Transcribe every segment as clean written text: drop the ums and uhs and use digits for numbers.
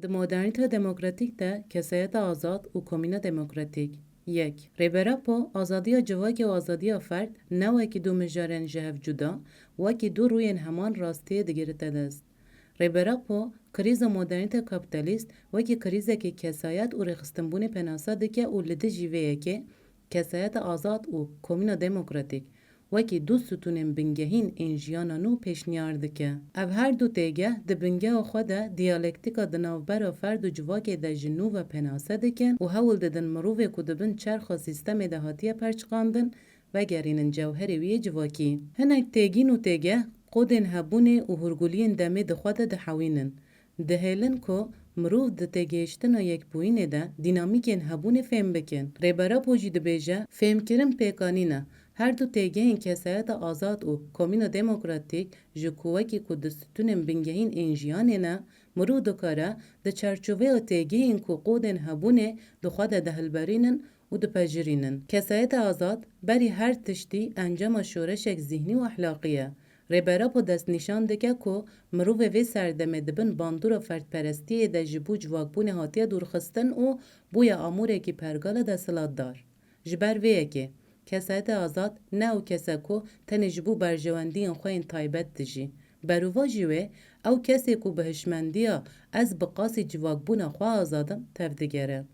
د مدرنیته دموکراتیک ده کسایت آزاد و کمینا دموکراتیک. یک ریبره پا آزادی جواک و آزادی فرد نه وکی دو مجارن جهف جدا وکی دو روی همان راستی دگیرته دست. ریبره پا کریز مدرنیته کپیتالیست وکی کریزه که کسایت و رخستنبون پناسا دکه و لده جیوه که کسایت آزاد و کمینا دموکراتیک وکی دو ستونین بنگهین انجیانا نو پیشنیار دکه. او هر دو تیگه ده بنگه خود دیالکتیکا دناوبر فرد و جواک ده جنو و پناسه دکن و هول ددن مروفه کدبن چرخ و سیستم دهاتیه پرچقاندن و گرینن جوهر وی جواکی. هنک تیگین و تیگه قودن هبونه و هرگولین دمه ده خود ده حوینن. ده هیلن که مروف ده تیگیشتن و یک بوینه ده دینامیکین هبونه فهم بکن. ریبرا پوجی ده بیجه فهم کرن پیکانینه. هر دو تیگهین کسایت آزاد و کمینا دموکراتیک جکووکی که دستونن بنگهین انجیانه نه مرو دکاره ده چرچوه و تیگهین که قودن هبونه دو خود ده هلبرینن و ده پجرینن. کسایت آزاد بری هر تشتی انجام شورشک ذهنی و اخلاقیه. ریبرا پو دست نشان دکه که مروف وی سردمه دبن باندور فرد پرستی ده جبو جواکبون هاتیه دورخستن و بوی آموره کی پرگال ده سلات دار. جبر ویه که کسایت آزاد نه او کسی که تنجبو برجواندین خوین تایبت دجی. برووا جیوه او کسی که بهشمندیا از بقاسی جواکبون خواه آزادم تفدگره.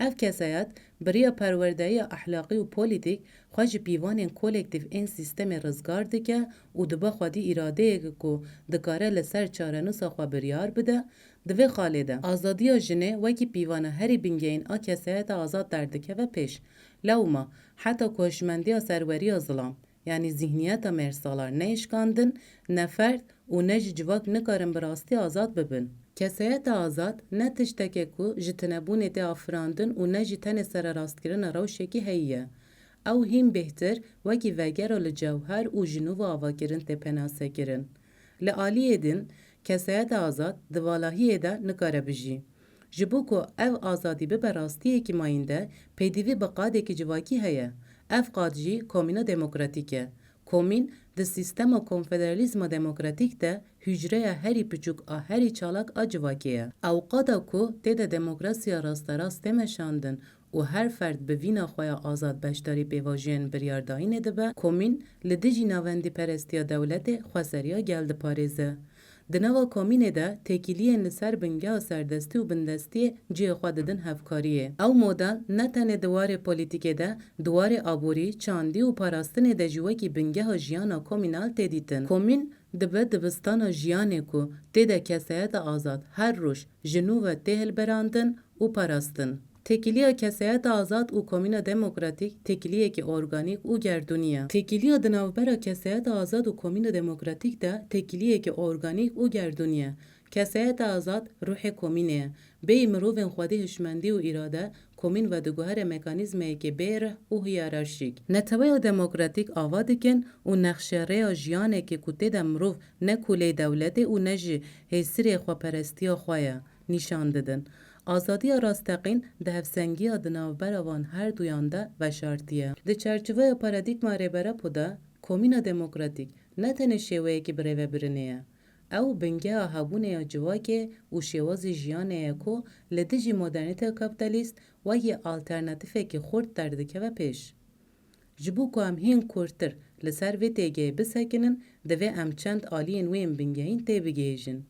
اف کسایت بریا پروردهی اخلاقی و پولیتیک خواه پیوان کولکتیف این سیستم رزگار دکه و دبا خوادی اراده که دکاره لسر چارنوسا خواه بریار بده دوی خالیده. آزادی جنه وکی پیوانه هری بینگین آ کسایت آزاد دردکه و پیش. لوما حتی کوشمندی سروری ظلام یعنی ذهنیت مرسالار نیشکاندن نفرد و نج جواک نکارن براستی آزاد ببن. کسایت آزاد نه تشتکه که جتنبون تی افراندن و نه جتن سر راست کرن روشکی هیه. او هم بهتر وکی وگر و لجوهر و جنو و آوا کرن تی پناسه کرن. لعالیه دین کسایت آزاد دوالاهیه ده نکاره بجی. جبو که او آزادی به براستیه که ماینده پیدیوی بقاده که جواکی هیه. اف قادجی کومینا دموکراتیکه. کومین ده سیستم و کنفدرالیزم دموکراتیک ده hücre heri püçük a heri çalak a cıvakiye. Avqada ku tede demokrasiya rast temeşandın و هر فرد به وینا خویا آزاد بشتاری پیواجین بریارداین دبه کومین لدیجی ناوندی پرستیا دولت خواسریا گلد پاریزه. دنوا کومین ده تکیلین لسر بنگه و سردستی و بندستی جی خواددن هفکاریه. او مدل نه تنه دوار پولیتیکه ده دوار آبوری چاندی و پاراستن ده جوه کی بنگه ها جیانا کومینال تدیتن. کومین دبه دبستان جیانه کو تده کسایت آزاد هر روش جنو و تهل براندن و پاراستن. تکیلیا کسایت آزاد و کومینا دموکراتیک تکیلیه که ارگانیک و گردونیه. تکیلیا دناوبرا کسایت آزاد و کومینا دموکراتیک ده تکیلیه که ارگانیک و گردونیه. کسایت آزاد روح کومینه. بی مروفن خودی هشمندی و اراده کومین و دگوهر مکانیزمه که بیره و هیرارشیک. نتوه دموکراتیک آوادکن و نخشره جیانه که کته ده مروف نکوله دولته و نجی حیسری خواپرستی خواه نشان ددن. آزادی راستقین ده هفسنگی دناوبروان هر دویانده و شرطیه. ده چرچوه پارادیگما ریبره پوده کومینا دموکراتیک نه تنه شیوه که بره برنه. او بنگه هبونه جواکه و شیواز جیانه کو لدیجی مدرنیته کپیتالیست و یه آلترناتیفه که خورد دردکه و پیش. جبو که هم هین کورتر لسر و تیگه بسکنن دوه هم چند آلین ویم بنگهین تی بگیجن.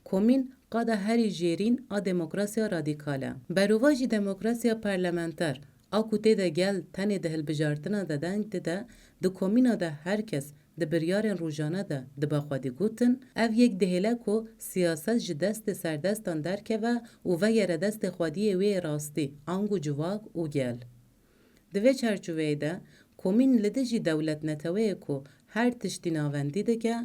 کومین قاده هری جیرین آ دموکراسیا رادیکاله. برواجی دموکراسیا پارلمانتر آکوته ده گل تنه ده هلبجارتنا ده دنگ ده ده کومینا ده هر کس ده بریارن روزانه ده بخوادی گوتن او یک دهله کو سیاست جدست سردستان درکه و وگر دست خوادی وی راستی آنگو جواک و گل. دوه چرچوه ده کومین لدجی دولت نتوه کو هر تشتی ناوندی ده که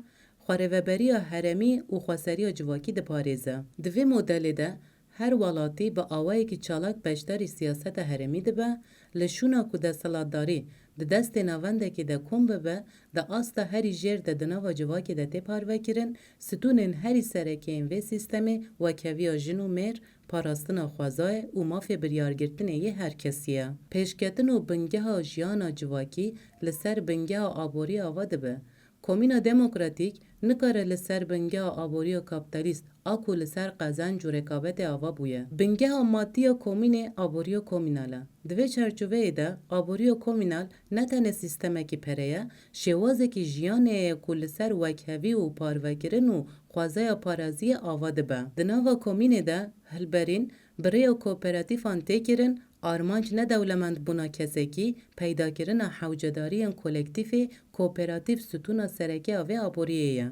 خواره‌وبری هرمی و خواسری جواکی ده پاریزه. دوی مدل ده هر ولاتی با آوایی که چالاک بشتاری سیاست هرمی ده به لشونا که ده سلاداری ده دست نوانده که ده کن به ده آستا هری جیر ده دناوا جواکی ده تی پارو کرن ستونن هری سرکه این وی سیستمی وکویا جنو میر پاراستنا خوازای و مافیا بریارگرتنه یه هر کسیه. پیشکتن و بنگه ها جیانا جواکی لسر بنگه ها آبوری آواده به Komîna demokratîk nikare li ser bingeha aboriya kapitalîst a ku li ser qezenc û rekabetê ava bûye. Bingeha matiya komînê aboriya komînal e. Di vê çerçeveyê de aboriya komînal ne tenê sîstemekî pere ye, şêwazekî jiyanê ye ku li ser wekhevî û parvekirin û xwezeya paraziyê ava dibe. Di nava komînê de hilberîn bi rêya kooperatîfan tê kirin, armanc nedewlemendbûna kesekî, peydakirina hewcedariyên kolektîfê kooperatîv stûna serekê a vê aboriyê ye.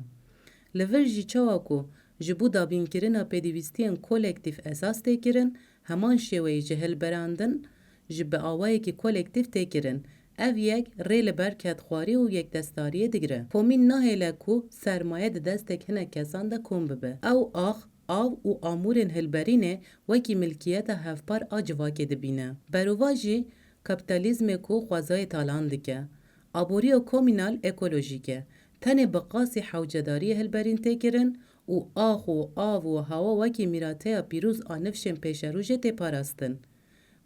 Li vir jî çawa ku ji bo dabînkirina pêdivîstiyên kolektîv esas tê kirin, heman şêweyê ji hilberandin ji bi awayekî kolektîv tê kirin. Ev yek rê li ber ketxwarî û yekdestariyê digire. Komîn nahêle ku sermaye di destek hinek kesan de kom bibe. Ew ax, av û amûrên hilberînê wekî milkiyeta hevpar a civakê dibîne. Berûva jî kapitalizmê ku xwezayê talan dike. Aboriya komînal ekolojîk e. Tenê bi qasî hewcedariyê hilberîn tê kirin û ax û av û hewa wekî mîrateya pîrûz a nifşên pêşerûjê tê parastin.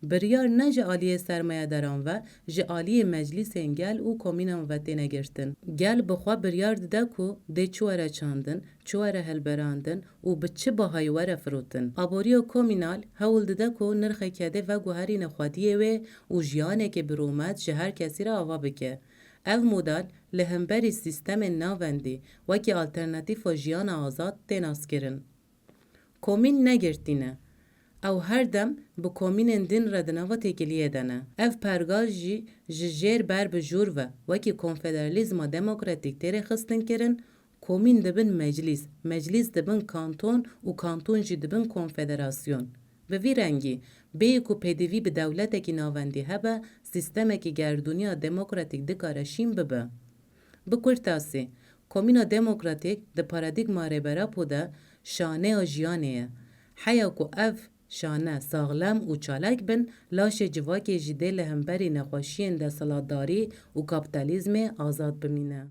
Biryar ne ji aliyê sermayedaran ve ji aliyê meclîsên gel û komînan ve têne girtin. Gel bi xwe biryar dide ku dê çi were çandin, çi were hilberandin û bi çi bahayî were firotin. Aboriya komînal hewl dide ku nirxê kedê veguherîne xwediyê wê û jiyanekî birûmet ji her kesî re ava bike. Ev model li hemberî sîstemên navendî wekî alternatîfa jiyana azad tê naskirin. Komîn negirtîne. Ew her dem bi komînên din re di nava têkiliyê de ne. Ev pergaz jî ji jêr ber bi jûr ve wekî konfederalîzma demokratîk tê rêxistin kirin, komîn dibin meclîs, meclîs dibin kanton û kanton jî dibin konfederasyon. Bi vî rengî, bêyî ku pêdivî bi dewletekî navendî hebe, sîstemekî gerdûniya demokratîk dikare şîn bibe. Bi kurtasî, komîna demokratîk di paradigma rêberapo de şaneya jiyanê ye. Heya ku ev şane saxlem û çalak bin, laşê civakê jî dê li hemberî nexweşiyên desthilatdarî û kapitalizmê azad bimîne.